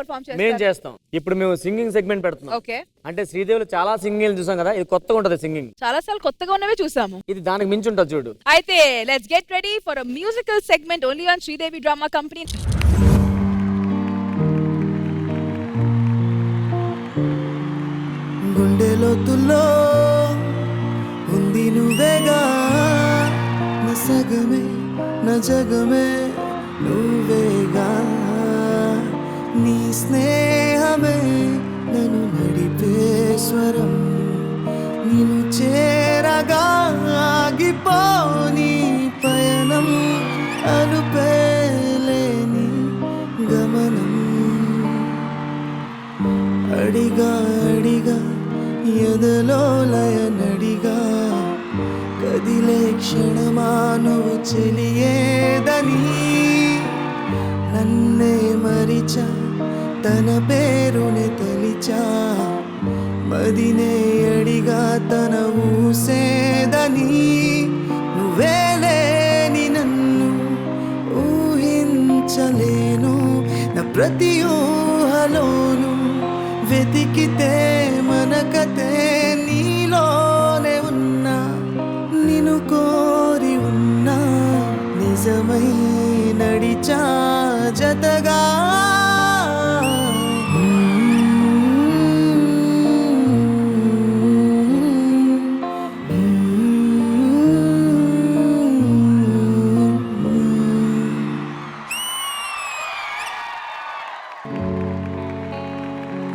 Perform మేము చేస్తారు? చేస్తాం. ఇప్పుడు మేము సింగింగ్ సెగ్మెంట్ పెడుతున్నాం. ఓకే, అంటే శ్రీదేవిలో చాలా సింగింగ్ చూసాం కదా, ఇది కొత్తగా ఉంటది సింగింగ్. చాలా సార్లు కొత్తగా ఉన్నవే చూసాము. ఇది దానికి మించి ఉంటుంది చూడు. అయితే let's get ready for a musical segment only on Sridevi Drama company. గుండె లోతుల్లో ఉంది నువ్వేగా, నా సగమే నా జగమే నువ్వేగా, నీ స్నేహమే నన్ను నడిపే స్వరం, నిన్ను చేరగా ఆగిపోని పయనం, అలుపేలేని గమనం, అడిగా అడిగా ఎదలో లయనడిగా, కదిలే క్షణమా నువ్వు చెలియేదని, నన్నే మరిచా తన పేరుని తలిచా, మదినే అడిగా తన ఊసేదని, నువ్వే లేని నన్ను ఊహించలేను, నా ప్రతి ఊహలోను వెతికితే మనకతే నీలోనే ఉన్నా, నిన్ను కోరి ఉన్నా, నిజమై నడిచా జతగా.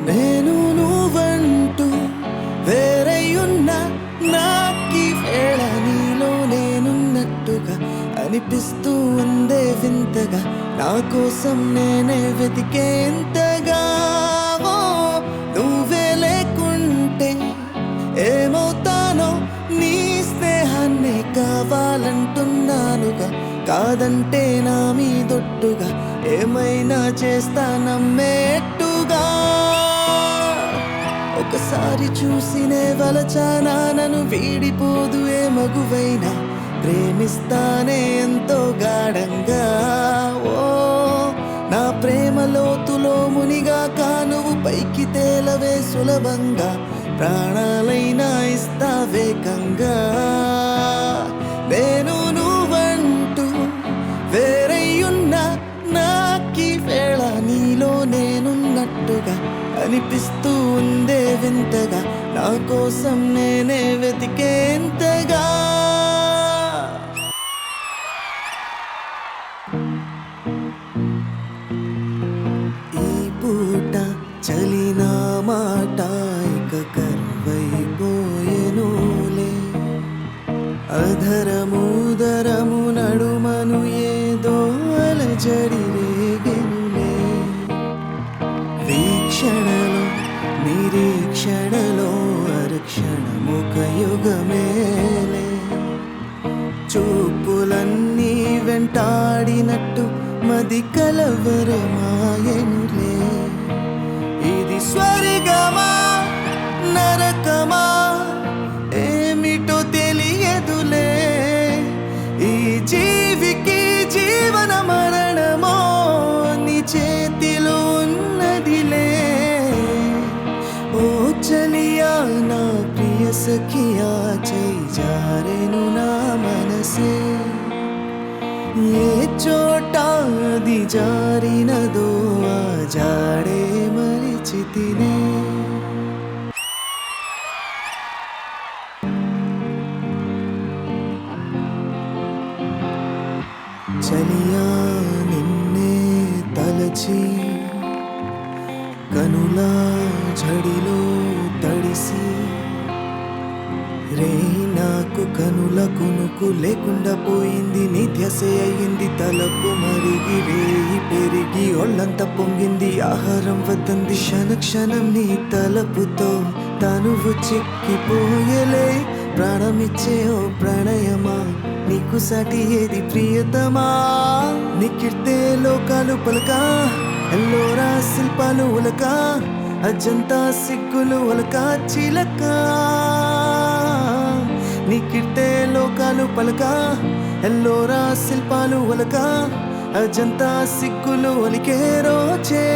నేను నువ్వంటూ వేరయ్యున్నా, నాకీ వేళ నీలో నేనున్నట్టుగా అనిపిస్తూ ఉందే వింతగా, నా కోసం నేనే వెతికేంతగా. ఓ నువ్వే లేకుంటే ఏమవుతానో, నీ స్నేహాన్నే కావాలంటున్నానుగా, కాదంటే నా మీదొట్టుగా ఏమైనా చేస్తా నమ్మేట్టుగా. ఒకసారి చూసినే వలచానా, నన్ను వీడిపోదు ఏ మగువైనా, ప్రేమిస్తానే ఎంతో గాఢంగా. ఓ నా ప్రేమ లోతులో మునిగాక నువ్వు పైకి తేలవే సులభంగా, ప్రాణాలైనా ఇస్తా వేగంగా. నేను నువ్వంటూ వేరయ్యున్నా, నాకీ వేళ నీలో నేనున్నట్టుగా అనిపిస్తూ ఉందే వింతగా, నా కోసం నేనే వెతికేంతగా. ఈ పూట చలినా మాట ఇక కరువైపోయెనులే, అధరముదరము నడుమను ఏదో అలజడి రేగెనులే, వీక్షణలో నిరీక్షణలో అరక్షణముఖ యుగమేలే, చూపులన్నీ వెంటాడినట్టు మది కలవరమాయనులే, ఇది స్వర్గమా నరకమా ఏమిటో తెలియదులే, ఈ జీవికి జీవన మరణమో నీ చేతిలో ఉన్నదిలే. ఓ చలియా నా ప్రియ సఖియా, చేయి జారెను నా మనసే, ఏ చోట అది జారినదో ఆ జాడే మరిచితినే. చలియా నిన్నే తలచి కనులా జడిలో తడిసి, రే నాకు కనుల కునుకు లేకుండా పోయింది, నీ ధ్యసే అయ్యింది తలపు మరిగి, రేయి పెరిగి ఒళ్ళంతా పొంగింది, ఆహారం వద్దంది క్షణ క్షణం నీ తలపుతో, తనువు చిక్కిపోయలే ప్రాణమిచ్చే ఓ ప్రణయమా, నీకు సాటి ఏది ప్రియతమా, నిక్కిర్తే లోకాలు పలక, ఎల్లోరా శిల్పాలు ఉలక, అజంతా సిగ్గులు ఉలక చిలక, నిక్కిర్తే లోకాలు పలక, ఎల్లోరా శిల్పాలు ఉలక, అజంతా సిగ్గులు ఒలికే రోజే.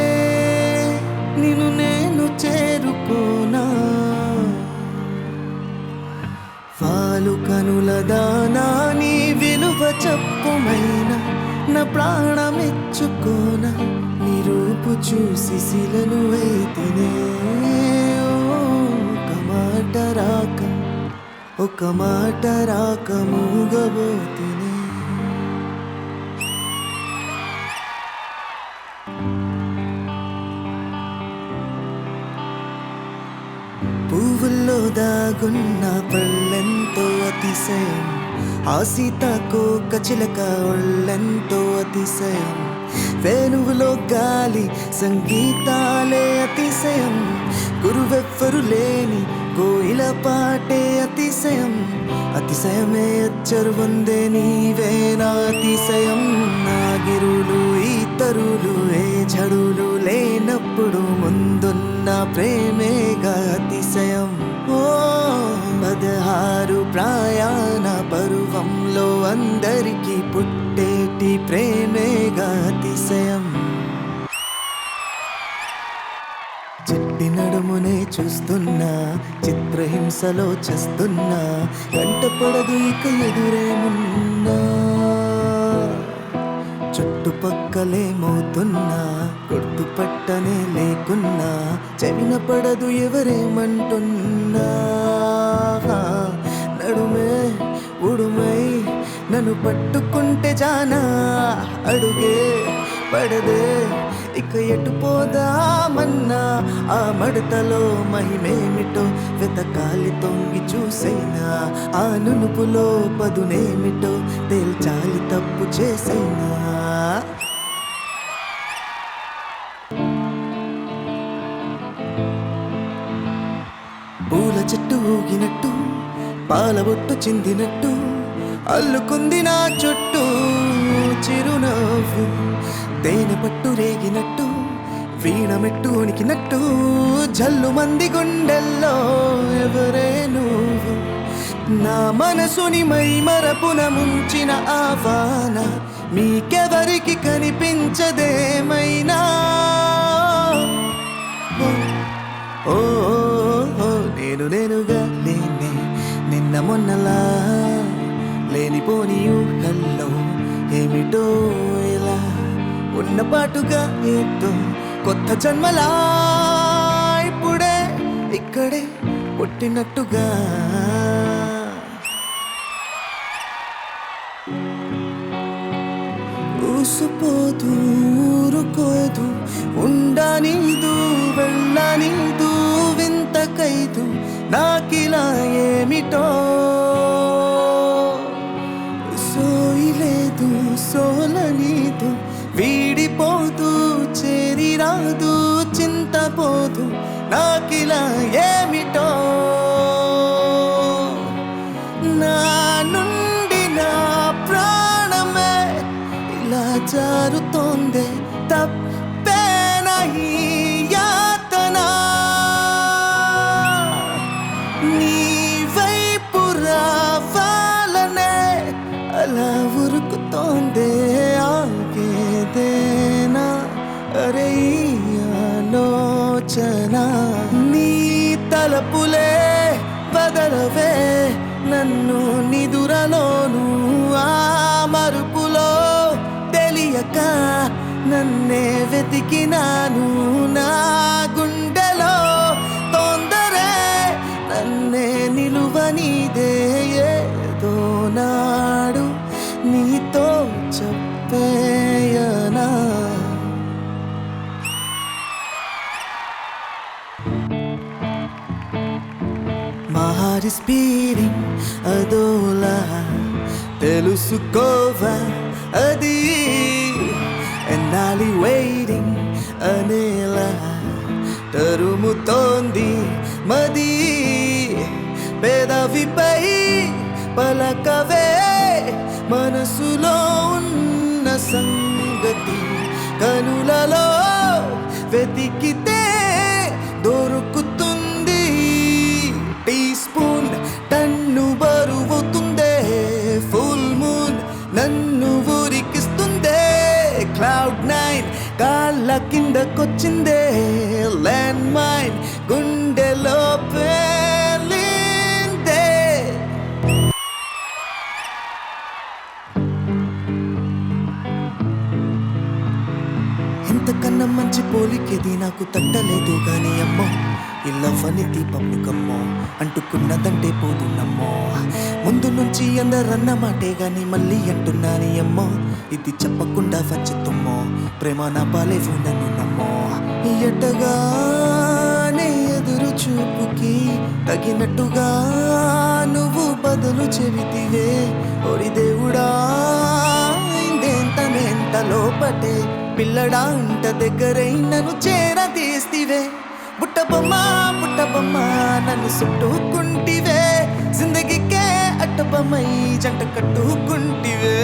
ఒకదానా నీ విలువ చెప్పుమైన నా ప్రాణమెచ్చుకోన నీ రూపు చూసి శిలను అయితేనే ఒక మాట రాక మూగబోతినే పువ్వుల్లో దాగున్న పళ్ళెంతో అతిశయం ఆ సీతాకోక చిలక ఒళ్ళెంతో అతిశయం వేణువులో గాలి సంగీతాలే అతిశయం గురువెవ్వరు లేని కోయిల పాటే అతిశయం అతిశయమే అచ్చరు వందే నీవే నా అతిశయం నా గిరులు ఇతరులు ఏ జడులు లేనప్పుడు ముందున్న ప్రేమేగా అతిశయం ఓ 16 ప్రయాణ పరువంలో అందరికీ పుట్టేటి ప్రేమేగా అతిశయం చిట్టి నడుమునే చూస్తున్నా చిత్రహింసలో చేస్తున్నా కంటపడదు ఇక ఎదురేమున్నా చుట్టుపక్కలేమవుతున్నా గుర్తుపట్టనే లేకున్నా చెవిన పడదు ఎవరేమంటున్నా నడుమే ఉడుమై నన్ను పట్టుకుంటే జానా అడుగే పడదే ఇక ఎటు పోదామన్నా ఆ మడతలో మహిమేమిటో వెతకాలి తొంగి చూసైనా ఆ నునుపులో పదునేమిటో తేల్చాలి తప్పు చేసైనా పూల చెట్టు ఊగినట్టు పాలబొట్టు చిందినట్టు అల్లుకుంది నా చుట్టూ చిరునవ్వు తేనె పట్టు రేగినట్టు వీణమెట్టు ఉనికినట్టు జల్లు మంది గుండెల్లో ఎవరే నువ్వు నా మనసుని మై మరపున ముంచిన ఆవాన మీకెవరికి కనిపించదేమైనా ఓ నేనుగా లేనే నిన్న మొన్నలా లేనిపోని ఊహల్లో ఏమిటో ఇలా ఉన్న పాటుగా ఏదో కొత్త జన్మలా ఇప్పుడే ఇక్కడే పుట్టినట్టుగా ఊసుపోదు ఊరుకోదు ఉండనీదు వెళ్ళనీదు వింతకైదు నాకిలా ఏమిటో సోయిలేదు సోలనీదు వీడిపోదు చేరిరాదు చింతపోదు నాకిలా ఏమిటో నా నుండి నా ప్రాణమే ఇలా జారుతోందే తప్పేనా ఈ యాతన నీ వైపు రావాలనే అలా ఉరుకుతోందే ఆగేదేనా అరే ఆలోచన నీ తలపులే బదలవే నన్ను నిదురలోను ఆ మరుపులో తెలియక నన్నే వెతికినాను నా గుండెలో తొందరే నన్నే నిలువనీదే ఏదో నాడు నీతో చెప్పేయనా My heart is beating అదోలా తెలుసుకోవా అది ఎన్నాలి waiting అనేలా తరుముతోంది మది పెదవిపై పలకవే మనసులో ఉన్న సంగతి కనులలో వెతికితే దొరుకుతుంది టీ స్పూన్ టన్ను బరువుతుందే ఫుల్ మూన్ నన్ను ఊరికిస్తుందే Cloud9 కాళ్ళ కిందకొచ్చిందే ల్యాండ్ మైన్ గుండెలో పేలిందే నుంచి పోలికేది నాకు తట్టలేదు గాని అమ్మో ఇలా ఫనితి పప్పుకమ్మో అంటుకున్నదంటే పోతున్నమ్మో ముందు నుంచి అందరన్న మాటే గాని మళ్ళీ అంటున్నాని అమ్మో ఇది చెప్పకుండా వచ్చుతుమ్మో ప్రేమ నా పాలేవు నన్ను నమ్మో ఎట్టగానే ఎదురు చూపుకి తగినట్టుగా నువ్వు బదులు చెబితివే ఓరి దేవుడా ఇంతెంత లోపటే పిల్లడా ఇంట దగ్గరై నన్ను చేరదీస్తివే బుట్టబొమ్మ నన్ను చుట్టుకుంటివే జిందగీకే అట్టబొమ్మై జంట కట్టుకుంటివే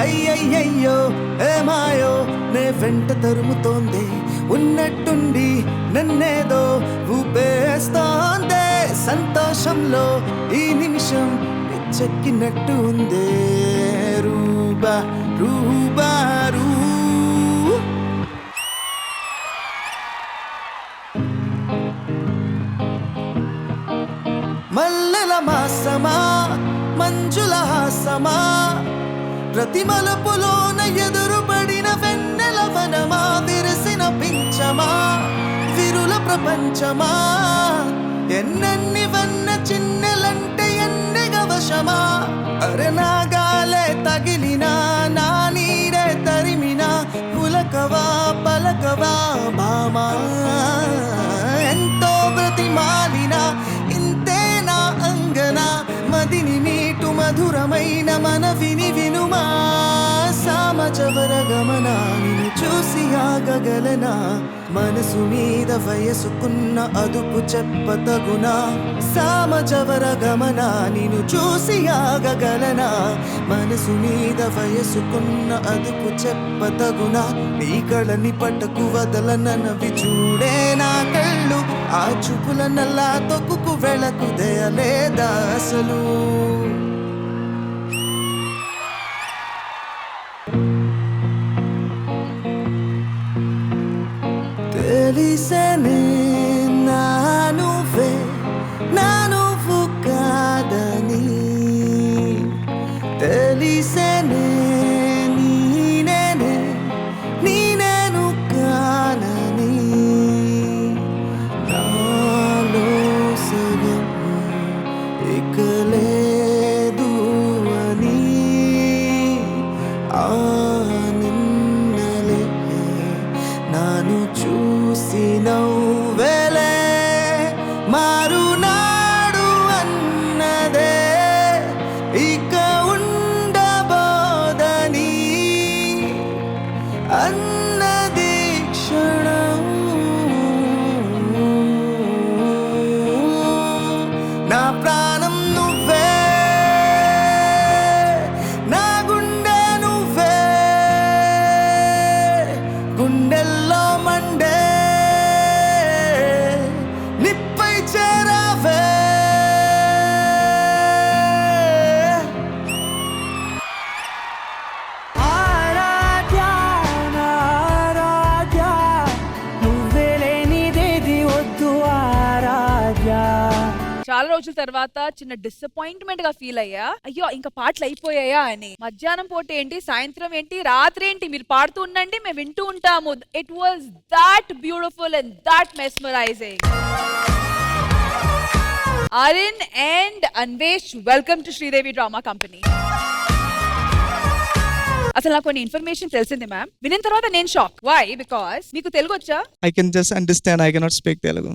అయ్యయ్యో ఏమాయో నే వెంట తరుముతోంది ఉన్నట్టుండి నన్నేదో ఊపేస్తోందే సంతోషంలో ఈ నిమిషం పిచ్చెక్కినట్టు ఉందే రూబా రూబా రూ మల్లెల మాసమా మంజుల హాసమా ప్రతి మలుపులోన ఎదురుపడిన వెన్నెల వనమా విరిసిన పించమా విరుల ప్రపంచమా ఎన్నెన్ని వన్న చిన్నెలంటే ఎన్నెగ వశమా అరె నాగాలే తగిలినా నా నీరే తరిమినా పులకవా పలకవా భామా ఎంతో బ్రతిమాలినా ఇంతే నా అంగనా మదిని మీటు మధురమైన మనవిని వినుమా సామజవర గమనా నిన్ను చూసి ఆగగలనా మనసు మీద వయసుకున్న అదుపు చెప్పతగునా సామజవర గమనా నిన్ను చూసి ఆగగలనా మనసు మీద వయసుకున్న అదుపు చెప్పతగునా నీ కళని పట్టకు వదలనవి చూడే నా కళ్ళు ఆ చూపుల నల్లా తొక్కుకు వెళ్ళకు దయలేదా అసలు తెలిసనే నా నువ్వు కాదని తెలిసనే నేనేను కానని నాలో సగం ఇక లేదు అని ఆ నిన్నలే నాను చూసి నవ్వెలే మారునాడు అన్నదే ఇక ఉండబోదని అన్నది క్షణం నా ప్రాణం నువ్వే నా గుండె నువ్వే గుండెల్లో మండే నిప్పై చేరావే ఆరాధ్యా నారాధ్యా నువ్వే లేనిదేది వద్దు ఆరాధ్యా. చాలా రోజుల తర్వాత చిన్న డిసప్పాయింట్మెంట్ గా ఫీల్ అయ్యా అయ్యో ఇంకా పాటలు అయిపోయాయా అని మధ్యాహ్నం పూట ఏంటి సాయంత్రం ఏంటి రాత్రి ఏంటి మీరు పాడుతూ ఉండండి మేము వింటూ ఉంటాము it was that beautiful and that mesmerising Arin and Anvesh welcome to Sridevi Drama Company అసలు నాకు కొన్ని ఇన్ఫర్మేషన్ తెలిసింది మ్యామ్ వినిన తర్వాత నేను షాక్ వై బికాస్ మీకు తెలుగు వచ్చా I can just understand. I cannot speak Telugu.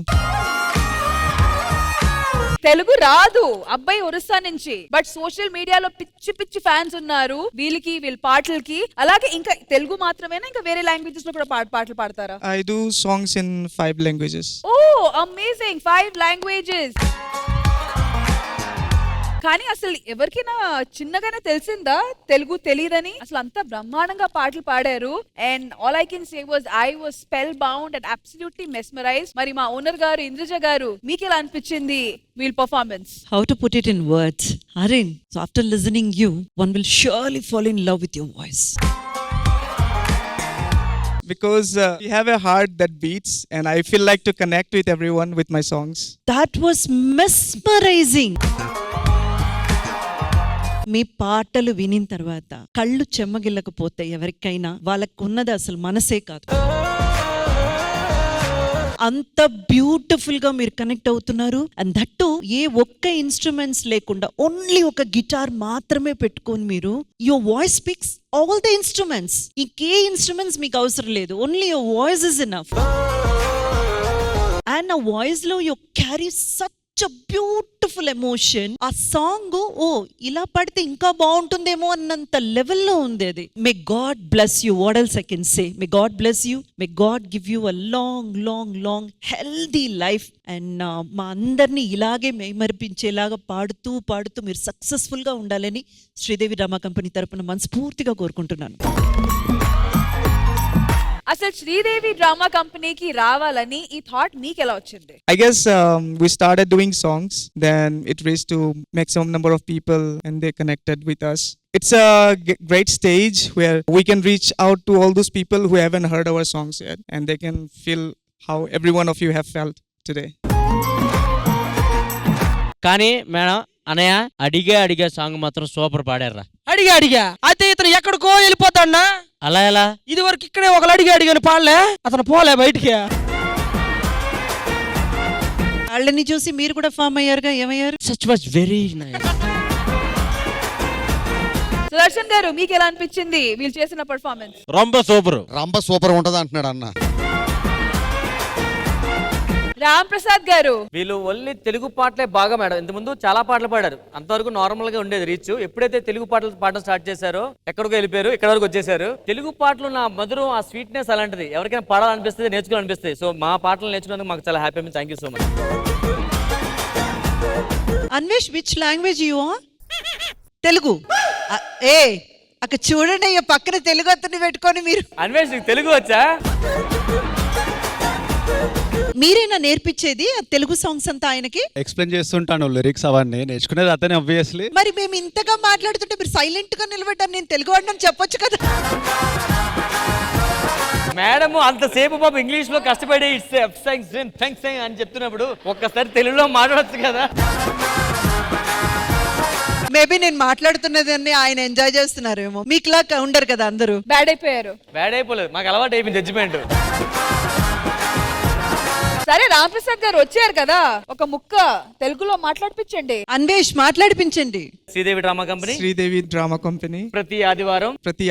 Telugu రాదు అబ్బాయి ఒరిస్సా నుంచి బట్ సోషల్ మీడియాలో పిచ్చి పిచ్చి ఫ్యాన్స్ ఉన్నారు వీళ్ళ పాటలకి అలాగే ఇంకా తెలుగు మాత్రమేనా ఇంకా వేరే లాంగ్వేజెస్ లో కూడా పాటలు పాడతారా I do songs in 5 languages. Oh amazing 5 languages కానీ అసలు ఎవరికైనా చిన్నగానే తెలిసిందా తెలుగు తెలియదని? అసలు అంత బ్రహ్మాండంగా పాటలు పాడారు. And all I can say was I was spellbound and absolutely mesmerise. మరి మా ఓనర్ గారు ఇంద్రజ గారు మీకు ఎలా అనిపించింది వీళ్ళ performance? How to put it in words? Arin, so after listening you, one will surely fall in love with your voice. because we have a heart that beats, and I feel like to connect with everyone with my songs. That was mesmerizing. మీ పాటలు వినిన తర్వాత కళ్ళు చెమ్మగిల్లకపోతే ఎవరికైనా వాళ్ళకున్నది అసలు మనసే కాదు. అంత beautiful గా మీరు కనెక్ట్ అవుతున్నారు. అండ్ దట్టు ఏ ఒక్క ఇన్స్ట్రుమెంట్స్ లేకుండా ఓన్లీ ఒక గిటార్ మాత్రమే పెట్టుకొని మీరు your voice speaks all the instruments. ఇంకే ఇన్స్ట్రుమెంట్స్ మీకు అవసరం లేదు, only your voice is enough. And ఆ వాయిస్ లో you carry such beautiful emotion. ఆ సాంగ్ ఓ ఇలా పడితే ఇంకా బాగుంటుందేమో అన్నంత లెవెల్లో ఉంది అది. May God bless you. What else I can say? May God bless you. May God give you a long long long healthy life. And మా అందరినీ ఇలాగే మైమరిపించేలాగా పాడుతూ పాడుతూ మీరు సక్సెస్ఫుల్ గా ఉండాలని శ్రీదేవి డ్రామా కంపెనీ తరపున మనస్ఫూర్తిగా కోరుకుంటున్నాను. అసలు శ్రీదేవి డ్రామా కంపెనీకి రావాలని ఈ థాట్ మీకు ఎలా వచ్చింది? I guess we started doing songs, then it reached to make some number of people, and they connected with us. It's a great stage where we can reach out to all those people who haven't heard our songs yet, and they can feel how every one of you have felt today. కానీ madam అనయ్య అడిగే song మాత్రం super పాడారా. అడిగా అయితే ఇతను ఎక్కడికో వెళ్ళిపోతాడా? అలా ఎలా? ఇది వరకు ఇక్కడే ఒకరు అడిగాను పాడలే, అతను పోలే బయటికి. వాళ్ళని చూసి మీరు కూడా ఫామ్ అయ్యారుగా, ఏమయ్యారు? Such was very nice. Sudarshan గారు మీకు ఎలా అనిపించింది వీళ్ళు చేసిన పర్ఫార్మెన్స్? రొంబ సూపర్ ఉంటది అంటున్నాడు అన్న. రామ్ ప్రసాద్ గారు, వీళ్ళు ఓన్లీ తెలుగు పాటలే బాగా మేడం. ఇంతకుముందు చాలా పాటలు పాడారు, అంతవరకు నార్మల్ గా ఉండేది రీచ్. ఎప్పుడైతే తెలుగు పాటలు పాడడం స్టార్ట్ చేశారో ఎక్కడికో వెళ్ళిపోయారు, ఇక్కడ వరకు వచ్చేసారు. తెలుగు పాటలు నా మధురం, ఆ స్వీట్నెస్ అలాంటిది ఎవరికైనా పాడాలనిపిస్తుంది, నేర్చుకోవాలనిపిస్తుంది. సో మా పాటలు నేర్చుకున్నందుకు మాకు చాలా happy. Thank you so much. Anvesh, which language you are? Telugu. ఏ అక్కడ చూడండి అయ్యా, పక్కన తెలుగు అతన్ని పెట్టుకొని మీరు. అన్వేష్ నీకు తెలుగు వచ్చా? మీరేనా నేర్పించేది ఆ తెలుగు సాంగ్స్ అంతా ఆయనకి? ఎక్స్ప్లెయిన్ చేస్తుంటాను లిరిక్స్ అవన్నీ, నేర్చుకునేది అతనే ఆబ్వియస్లీ. మరి మేము ఇంతగా మాట్లాడుతుంటే మీరు సైలెంట్ గా నిలబడ్డారు, నేను తెలుగు వాడిని చెప్పొచ్చు కదా. మేడం అంతసేపు బాబు ఇంగ్లీష్ లో కష్టపడి అని చెప్తున్నప్పుడు ఒక్కసారి తెలుగులో మాట్లాడచ్చు కదా. మేబీ నేను మాట్లాడుతున్నదాన్ని ఆయన ఎంజాయ్ చేస్తున్నారేమో. మీకులా ఉండరు కదా అందరూ. బ్యాడ్ అయిపోయారు. బ్యాడ్ అయిపోలేదు, మాకు అలవాటు అయిపోయింది జడ్జిమెంట్. సరే రామ్ ప్రసాద్ గారు వచ్చారు కదా, ఒక ముక్క తెలుగులో మాట్లాడిపించండి. అన్వేష్ మాట్లాడిపించండి. Sridevi Drama Company Sridevi Drama Company. ప్రతి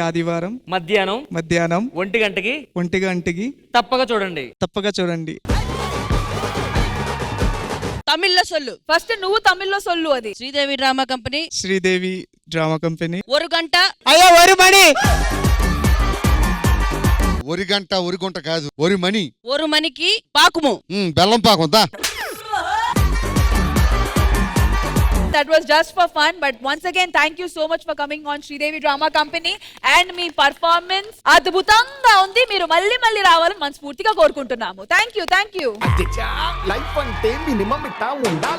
ఆదివారం మధ్యాహ్నం 1 గంటకి తప్పక చూడండి. తమిళ్లో సొల్లు. ఫస్ట్ నువ్వు తమిళ్లో సొల్లు. అది Sridevi Drama Company Sridevi Drama Company. ஒரு గంట. అయ్యో ஒரு మణి. ఒరి గుంట కాదు, ఒరి మణి. ஒரு మణికి పాకుము. బెల్లం పాకం దా. that was just for fun, but once again thank you so much for coming on Sridevi Drama Company and me performance అద్భుతంగా ఉంది. మీరు మళ్ళీ రావాలని మనస్ఫూర్తిగా కోరుకుంటున్నాము. Thank you. లైఫ్ అంటే మినిమం ఇట్టా ఉండాలి.